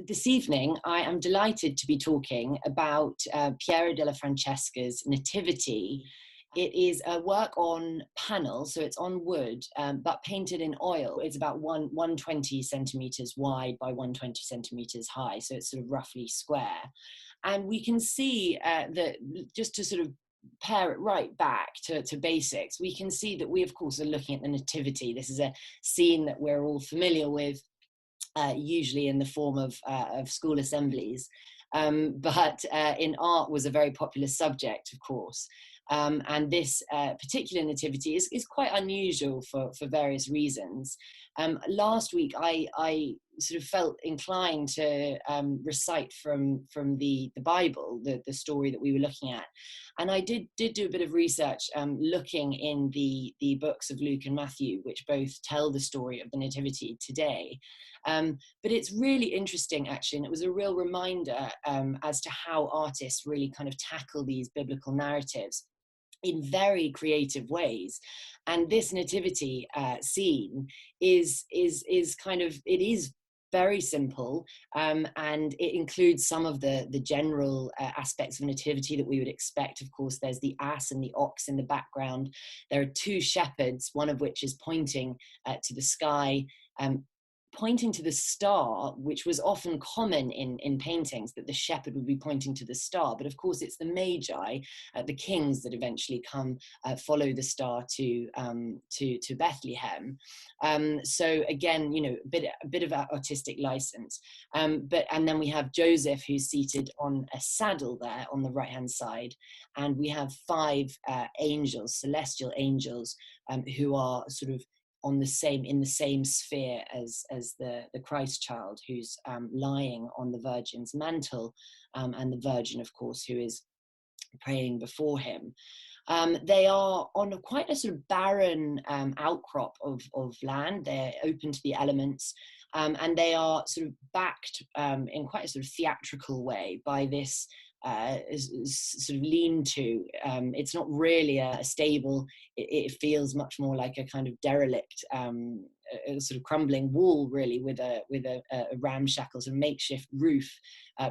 this evening, I am delighted to be talking about Piero della Francesca's Nativity. It is a work on panel, so it's on wood, but painted in oil. It's about 120 centimeters wide by 120 centimeters high, so it's sort of roughly square. And we can see that, just to sort of pare it right back to basics, we can see that we, of course, are looking at the Nativity. This is a scene that we're all familiar with, usually in the form of school assemblies, but in art was a very popular subject, of course. And this particular nativity is quite unusual for various reasons. Last week, I sort of felt inclined to recite from the Bible, the story that we were looking at. And I did do a bit of research looking in the books of Luke and Matthew, which both tell the story of the Nativity today. But it's really interesting, actually, and it was a real reminder as to how artists really kind of tackle these biblical narratives in very creative ways. And this nativity scene is kind of, it is very simple, and it includes some of the general aspects of nativity that we would expect. Of course, there's the ass and the ox in the background. There are two shepherds, one of which is pointing to the sky, pointing to the star, which was often common in paintings, that the shepherd would be pointing to the star. But of course, it's the magi, the kings, that eventually come follow the star to Bethlehem. So again, you know, a bit of artistic license. And then we have Joseph, who's seated on a saddle there on the right hand side, and we have five angels, celestial angels, who are sort of in the same sphere as the Christ child, who's lying on the Virgin's mantle, and the Virgin, of course, who is praying before him. They are on quite a sort of barren outcrop of land. They're open to the elements, and they are sort of backed in quite a sort of theatrical way by this sort of lean-to. It's not really a stable. It feels much more like a kind of derelict, a sort of crumbling wall, really, with a ramshackle sort of makeshift roof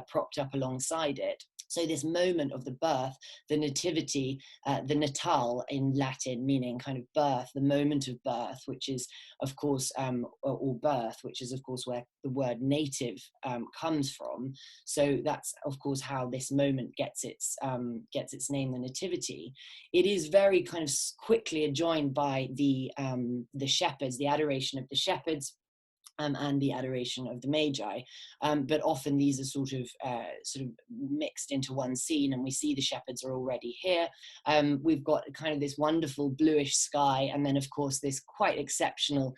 propped up alongside it. So this moment of the birth, the nativity, the natal in Latin, meaning kind of birth, the moment of birth, which is, of course, or birth, which is, of course, where the word native comes from. So that's, of course, how this moment gets its name, the nativity. It is very kind of quickly adjoined by the shepherds, the adoration of the shepherds, and the adoration of the magi, but often these are sort of mixed into one scene, and we see the shepherds are already here. We've got kind of this wonderful bluish sky, and then of course this quite exceptional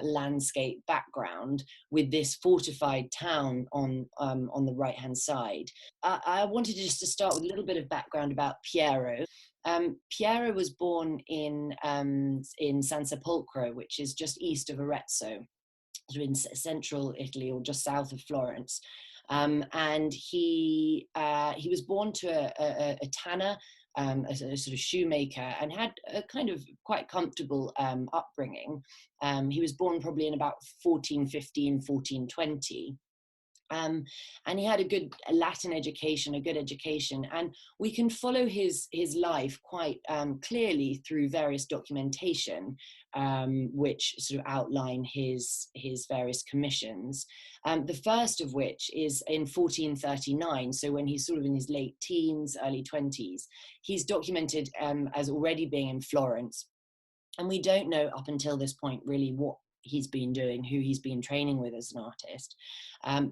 landscape background with this fortified town on the right hand side. I wanted just to start with a little bit of background about Piero. Piero was born in San Sepolcro, which is just east of Arezzo, sort of in central Italy, or just south of Florence. And he was born to a tanner, a sort of shoemaker, and had a kind of quite comfortable upbringing. He was born probably in about 1415, 1420. And he had a good Latin education, a good education, and we can follow his life quite clearly through various documentation, which sort of outline his various commissions. The first of which is in 1439, so when he's sort of in his late teens, early 20s. He's documented as already being in Florence, and we don't know up until this point really what he's been doing, who he's been training with as an artist.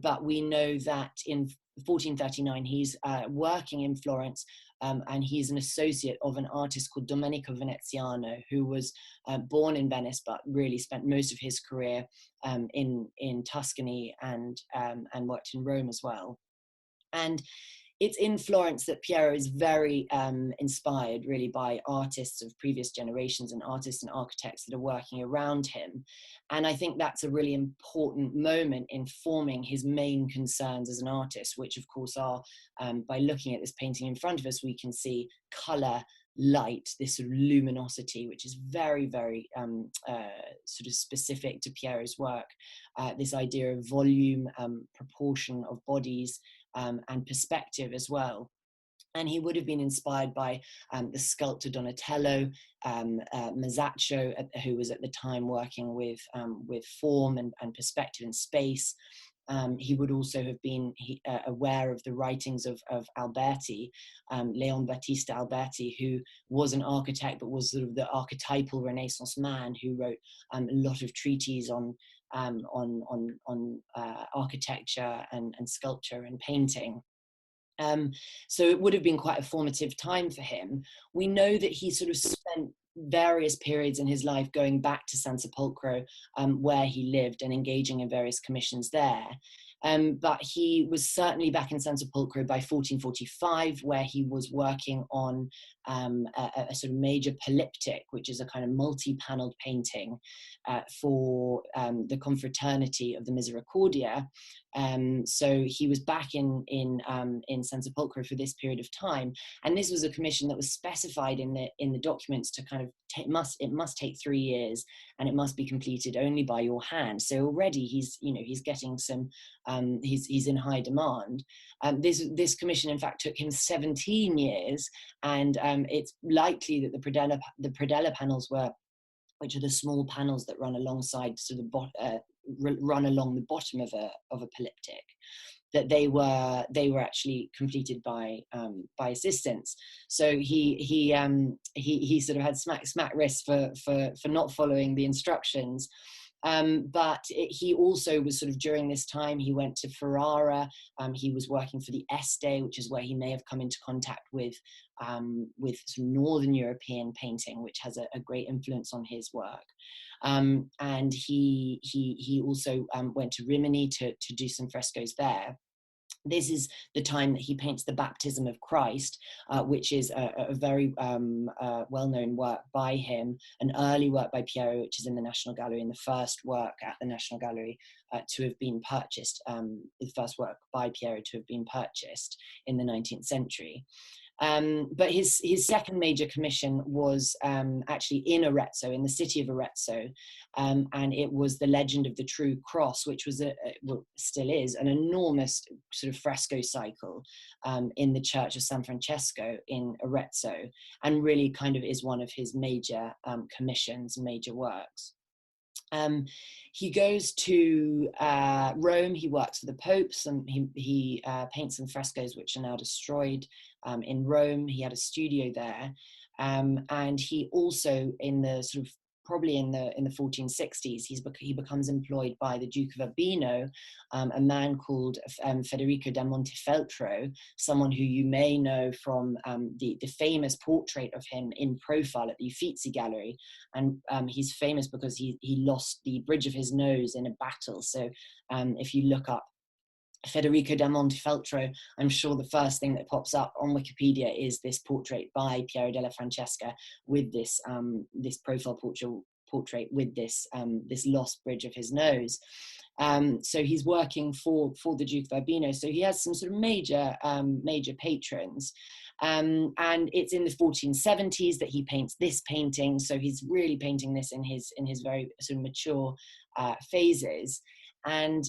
But we know that in 1439, he's working in Florence, and he's an associate of an artist called Domenico Veneziano, who was born in Venice, but really spent most of his career in Tuscany, and worked in Rome as well. And it's in Florence that Piero is very inspired, really, by artists of previous generations and artists and architects that are working around him. And I think that's a really important moment in forming his main concerns as an artist, which, of course, are, by looking at this painting in front of us, we can see colour, light, this sort of luminosity, which is very, very sort of specific to Piero's work. This idea of volume, proportion of bodies, and perspective as well. And he would have been inspired by the sculptor Donatello, Masaccio, who was at the time working with form and perspective and space. He would also have been aware of the writings of Alberti, Leon Battista Alberti, who was an architect but was sort of the archetypal Renaissance man who wrote a lot of treatises on architecture and sculpture and painting. So it would have been quite a formative time for him. We know that he sort of spent various periods in his life going back to San Sepolcro, where he lived, and engaging in various commissions there. But he was certainly back in San Sepolcro by 1445, where he was working on a sort of major polyptych, which is a kind of multi-paneled painting for the Confraternity of the Misericordia. So he was back in San Sepolcro for this period of time, and this was a commission that was specified in the documents to kind of it must take 3 years, and it must be completed only by your hand. So already he's getting some he's in high demand. This commission in fact took him 17 years, and it's likely that the predella panels were, which are the small panels that run alongside sort of run along the bottom of a polyptych, that they were actually completed by assistants. So he sort of had smack wrists for not following the instructions. But he also was sort of, during this time, he went to Ferrara. He was working for the Este, which is where he may have come into contact with some Northern European painting, which has a great influence on his work. And he also went to Rimini to do some frescoes there. This is the time that he paints the Baptism of Christ, which is a very well-known work by him, an early work by Piero, which is in the National Gallery, and the first work at the National Gallery to have been purchased, the first work by Piero to have been purchased in the 19th century. But his second major commission was actually in Arezzo, in the city of Arezzo, and it was the Legend of the True Cross, which was still is an enormous sort of fresco cycle in the Church of San Francesco in Arezzo, and really kind of is one of his major commissions, major works. He goes to Rome. He works for the popes, and he paints some frescoes which are now destroyed in Rome. He had a studio there, and he also, in the sort of probably in the 1460s, he becomes employed by the Duke of Urbino, a man called Federico da Montefeltro, someone who you may know from the famous portrait of him in profile at the Uffizi Gallery. And he's famous because he lost the bridge of his nose in a battle. So if you look up Federico da Montefeltro, I'm sure the first thing that pops up on Wikipedia is this portrait by Piero della Francesca with this profile portrait with this lost bridge of his nose. So he's working for the Duke of Urbino. So he has some sort of major patrons. And it's in the 1470s that he paints this painting. So he's really painting this in his very sort of mature phases. And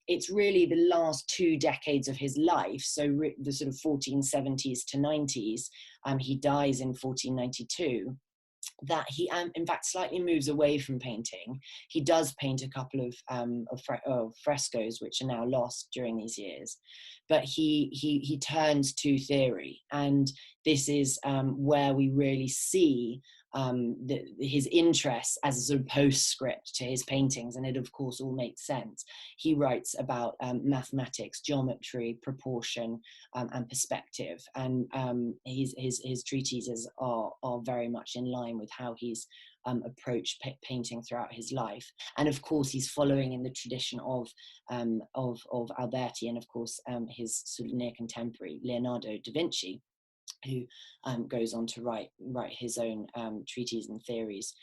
it's really the last 2 decades of his life, so the sort of 1470s to 90s, he dies in 1492, that he in fact slightly moves away from painting. He does paint a couple of frescoes which are now lost during these years, but he turns to theory, and this is where we really see his interests as a sort of postscript to his paintings, and it of course all makes sense. He writes about mathematics, geometry, proportion, and perspective, and his treatises are very much in line with how he's approached painting throughout his life. And of course he's following in the tradition of Alberti, and of course his sort of near contemporary Leonardo da Vinci, who goes on to write his own treatises and theories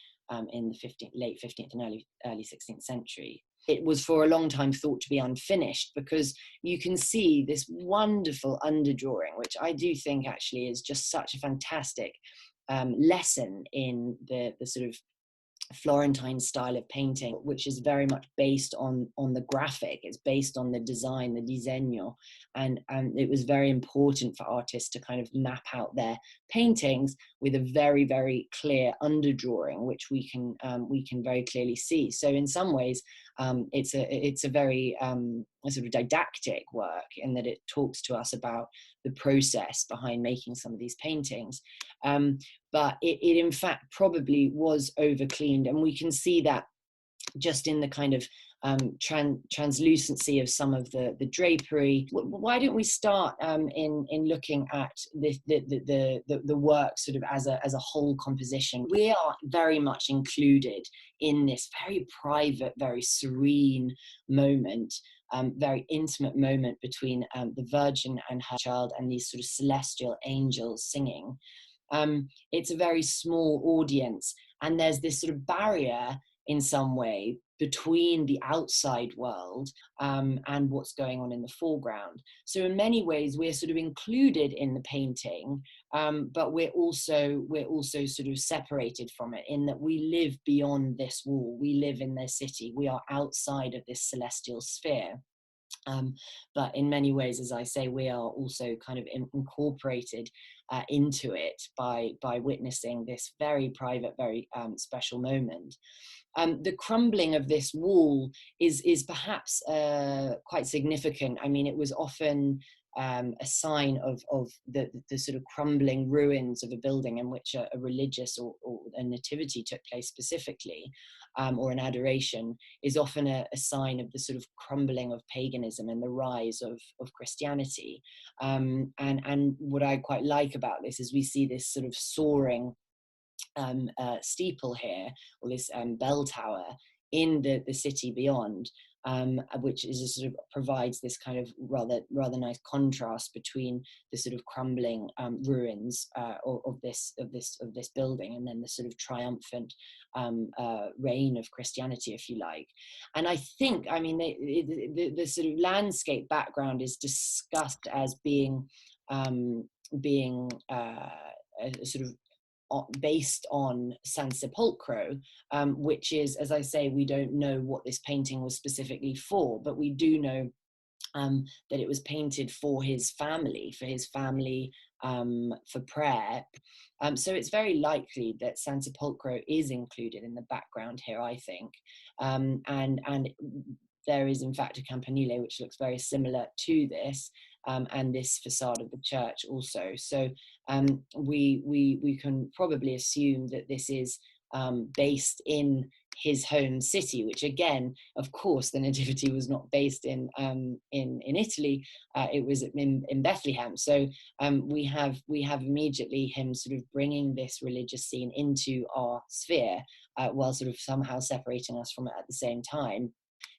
in the late 15th and early 16th century. It was for a long time thought to be unfinished, because you can see this wonderful underdrawing, which I do think actually is just such a fantastic lesson in the sort of Florentine style of painting, which is very much based on the graphic. It's based on the design, the disegno, and it was very important for artists to kind of map out their paintings with a very, very clear underdrawing, which we can very clearly see. So in some ways, it's a very a sort of didactic work in that it talks to us about the process behind making some of these paintings. But it in fact probably was over cleaned, and we can see that just in the kind of translucency of some of the drapery. Why don't we start in looking at the work sort of as a whole composition? We are very much included in this very private, very serene moment, very intimate moment between the Virgin and her child, and these sort of celestial angels singing. It's a very small audience, and there's this sort of barrier in some way between the outside world and what's going on in the foreground. So in many ways, we're sort of included in the painting, but we're also sort of separated from it, in that we live beyond this wall. We live in their city. We are outside of this celestial sphere. But in many ways, as I say, we are also kind of incorporated into it by witnessing this very private, very special moment. The crumbling of this wall is perhaps quite significant. I mean, it was often a sign of the sort of crumbling ruins of a building in which a religious or a nativity took place specifically, or an adoration, is often a sign of the sort of crumbling of paganism and the rise of Christianity. And what I quite like about this is we see this sort of soaring steeple here, or this bell tower in the city beyond, which is a sort of provides this kind of rather nice contrast between the sort of crumbling ruins of this building, and then the sort of triumphant reign of Christianity, if you like. And I think, I mean, the sort of landscape background is discussed as being a sort of based on San Sepolcro, which is, as I say, we don't know what this painting was specifically for, but we do know that it was painted for his family, for prayer. So it's very likely that San Sepolcro is included in the background here, I think. And there is in fact a campanile which looks very similar to this, and this facade of the church also. So we can probably assume that this is based in his home city, which again, of course, the Nativity was not based in Italy. It was in Bethlehem. So we have immediately him sort of bringing this religious scene into our sphere, while sort of somehow separating us from it at the same time.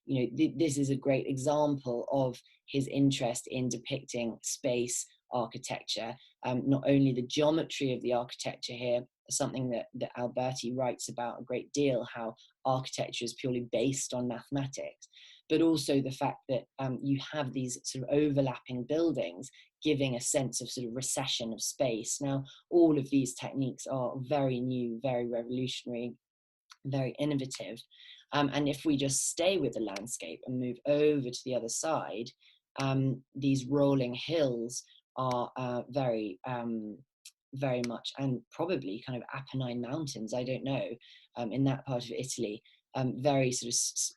You know, this is a great example of his interest in depicting space architecture. Not only the geometry of the architecture here, something that Alberti writes about a great deal, how architecture is purely based on mathematics, but also the fact that you have these sort of overlapping buildings giving a sense of sort of recession of space. Now, all of these techniques are very new, very revolutionary, very innovative. And if we just stay with the landscape and move over to the other side, these rolling hills are very much, and probably kind of Apennine Mountains, I don't know, in that part of Italy, very sort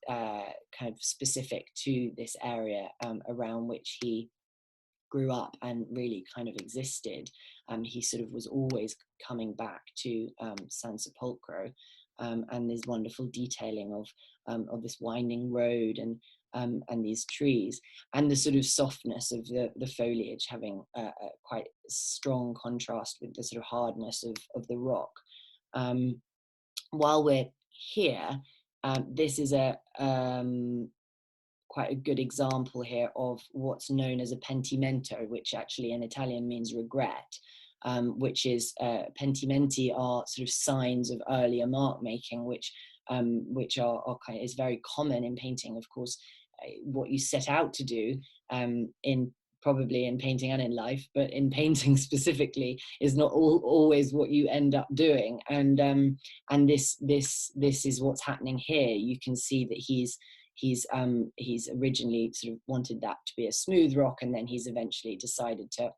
of kind of specific to this area around which he grew up and really kind of existed. He sort of was always coming back to San Sepolcro, and this wonderful detailing of this winding road and these trees, and the sort of softness of the foliage having a quite strong contrast with the sort of hardness of the rock. While we're here, this is quite a good example here of what's known as a pentimento, which actually in Italian means regret. Which is pentimenti are sort of signs of earlier mark making, which are kind of, is very common in painting. Of course, what you set out to do in probably in painting and in life, but in painting specifically is not always what you end up doing. And this is what's happening here. You can see that he's originally sort of wanted that to be a smooth rock, and then he's eventually decided to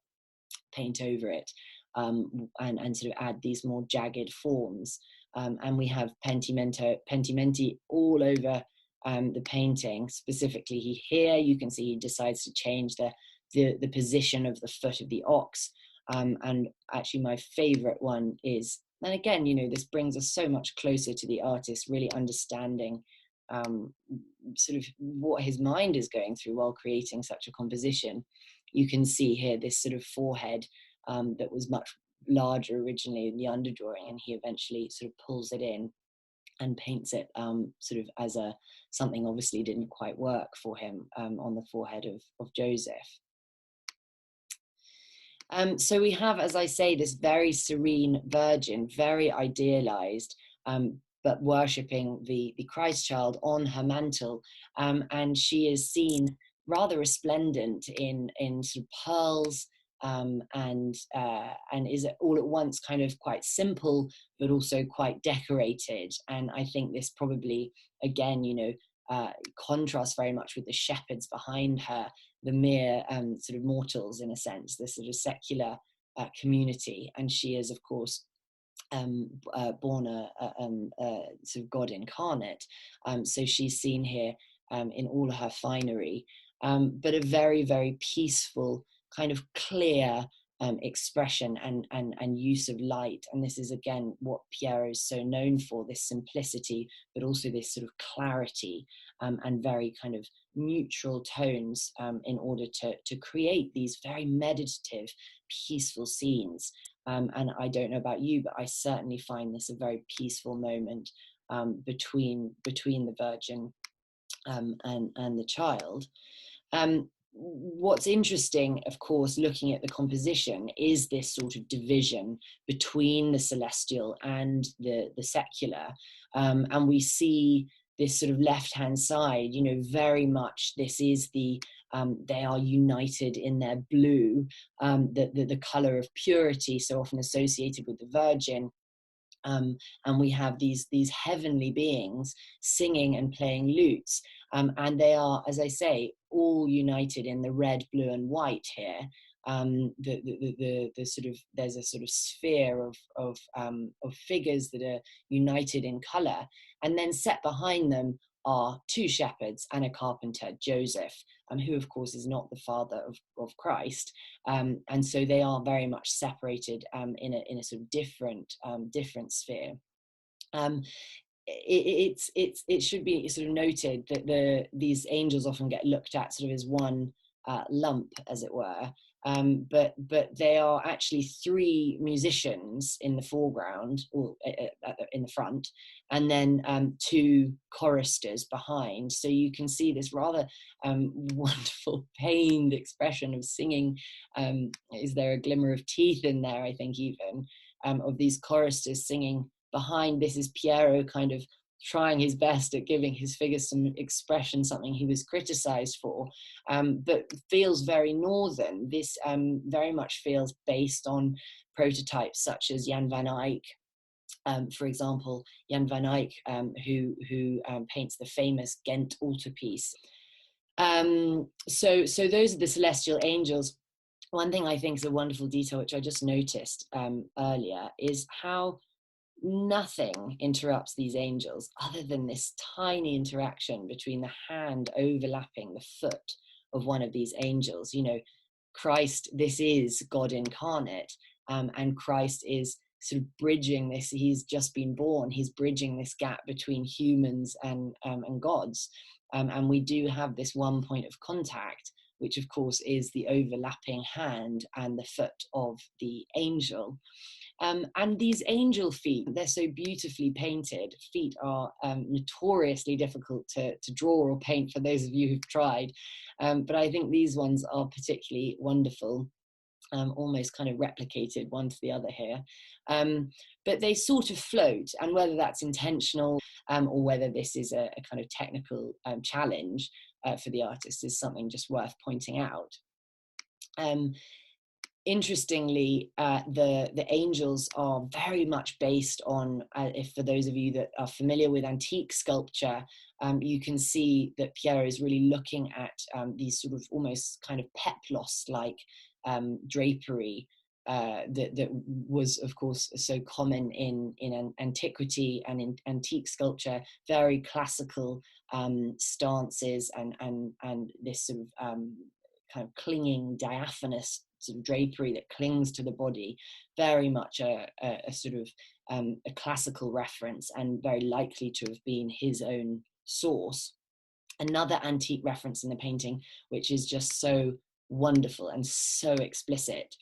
paint over it, and sort of add these more jagged forms. And we have pentimenti all over the painting. Specifically here, you can see he decides to change the position of the foot of the ox. And actually my favorite one is, and again, this brings us so much closer to the artist, really understanding sort of what his mind is going through while creating such a composition. You can see here this sort of forehead that was much larger originally in the underdrawing, and he eventually sort of pulls it in and paints it sort of as something obviously didn't quite work for him on the forehead of Joseph. So we have, as I say, this very serene Virgin, very idealized, but worshipping the Christ child on her mantle. And she is seen rather resplendent in sort of pearls, and is all at once kind of quite simple, but also quite decorated. And I think this probably, again, contrasts very much with the shepherds behind her, the mere sort of mortals, in a sense, the sort of secular community. And she is, of course, born a sort of God incarnate. So she's seen here in all her finery, but a very, very peaceful, kind of clear expression and use of light. And this is, again, what Piero is so known for, this simplicity, but also this sort of clarity and very kind of neutral tones in order to create these very meditative, peaceful scenes. And I don't know about you, but I certainly find this a very peaceful moment between the Virgin and the child. What's interesting, of course, looking at the composition, is this sort of division between the celestial and the secular. And we see this sort of left-hand side, very much this is they are united in their blue, the color of purity, so often associated with the Virgin. And we have these heavenly beings singing and playing lutes. And they are, as I say, all united in the red, blue, and white here. The sort of, there's a sort of sphere of figures that are united in color, and then set behind them are two shepherds and a carpenter, Joseph, who of course is not the father of Christ, and so they are very much separated in a sort of different sphere. It should be sort of noted that these angels often get looked at sort of as one lump, as it were, but they are actually three musicians in the foreground, or in the front, and then two choristers behind. So you can see this rather wonderful pained expression of singing. Is there a glimmer of teeth in there, I think, even, of these choristers singing behind. This is Piero kind of trying his best at giving his figures some expression, something he was criticized for, but feels very northern. This very much feels based on prototypes such as Jan van Eyck. For example, Jan van Eyck, who paints the famous Ghent altarpiece. So those are the celestial angels. One thing I think is a wonderful detail, which I just noticed earlier, is how nothing interrupts these angels other than this tiny interaction between the hand overlapping the foot of one of these angels. Christ, this is God incarnate, and Christ is sort of bridging this. He's just been born. He's bridging this gap between humans and gods. And we do have this one point of contact, which of course is the overlapping hand and the foot of the angel. And these angel feet, they're so beautifully painted. Feet are notoriously difficult to draw or paint for those of you who've tried. But I think these ones are particularly wonderful, almost kind of replicated one to the other here. But they sort of float, and whether that's intentional or whether this is a kind of technical challenge for the artist is something just worth pointing out. Um, Interestingly, the angels are very much based on, if for those of you that are familiar with antique sculpture, you can see that Piero is really looking at these sort of almost kind of peplos-like drapery that was, of course, so common in antiquity and in antique sculpture. Very classical stances and this sort of kind of clinging, diaphanous sort of drapery that clings to the body, very much a sort of a classical reference, and very likely to have been his own source. Another antique reference in the painting, which is just so wonderful and so explicit.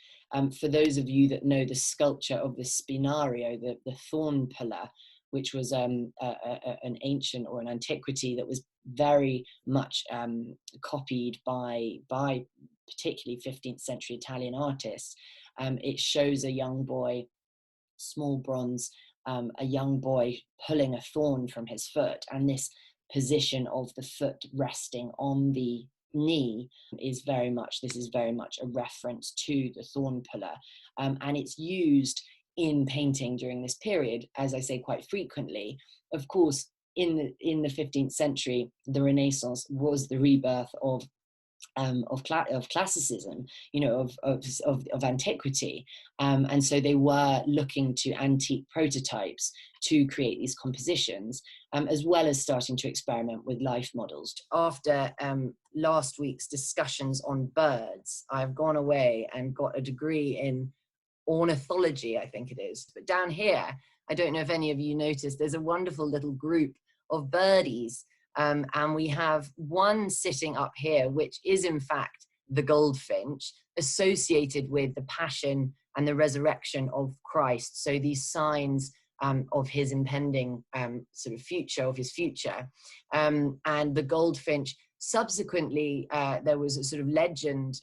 For those of you that know the sculpture of the spinario, the thorn pillar, which was an ancient or an antiquity that was very much copied by particularly 15th century Italian artists. It shows a young boy, small bronze, a young boy pulling a thorn from his foot, and this position of the foot resting on the knee is very much a reference to the thorn pillar, and it's used in painting during this period, as I say, quite frequently. Of course, in the 15th century, the Renaissance was the rebirth of classicism, of antiquity, and so they were looking to antique prototypes to create these compositions, as well as starting to experiment with life models. After last week's discussions on birds, I've gone away and got a degree in ornithology, I think it is. But down here, I don't know if any of you noticed, there's a wonderful little group of birdies. And we have one sitting up here, which is in fact the goldfinch, associated with the passion and the resurrection of Christ. So these signs of his impending sort of future, of his future. And the goldfinch, subsequently, there was a sort of legend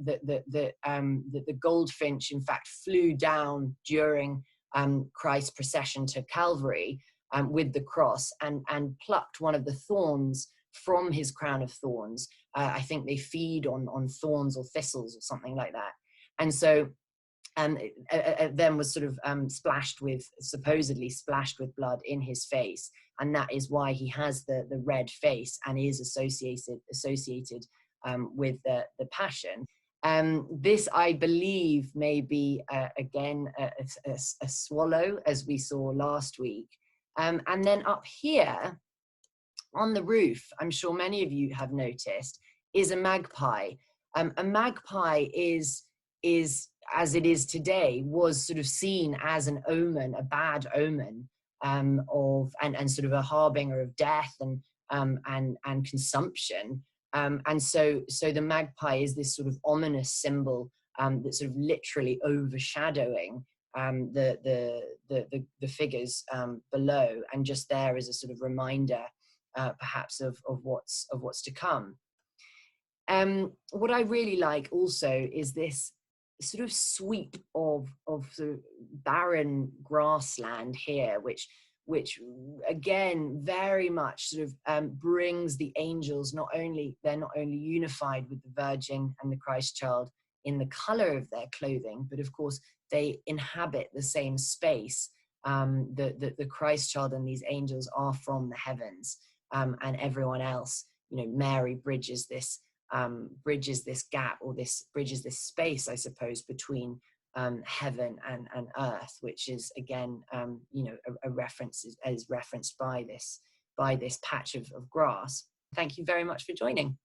that the goldfinch, in fact, flew down during Christ's procession to Calvary with the cross, and plucked one of the thorns from his crown of thorns. I think they feed on thorns or thistles or something like that. And so then was sort of supposedly splashed with blood in his face. And that is why he has the red face and is associated with the passion. This, I believe, may be, again, a swallow, as we saw last week. And then up here on the roof, I'm sure many of you have noticed, is a magpie. A magpie is, as it is today, was sort of seen as an omen, a bad omen, and sort of a harbinger of death and consumption. And so the magpie is this sort of ominous symbol that's sort of literally overshadowing the figures below, and just there is a sort of reminder, perhaps, of what's to come. What I really like also is this sort of sweep of sort of barren grassland here, which again very much sort of brings the angels, they're not only unified with the Virgin and the Christ child in the color of their clothing, but of course they inhabit the same space. The Christ child and these angels are from the heavens, and everyone else, Mary bridges this gap, or bridges this space, I suppose, between heaven and earth, which is again, a reference, as referenced by this patch of grass. Thank you very much for joining.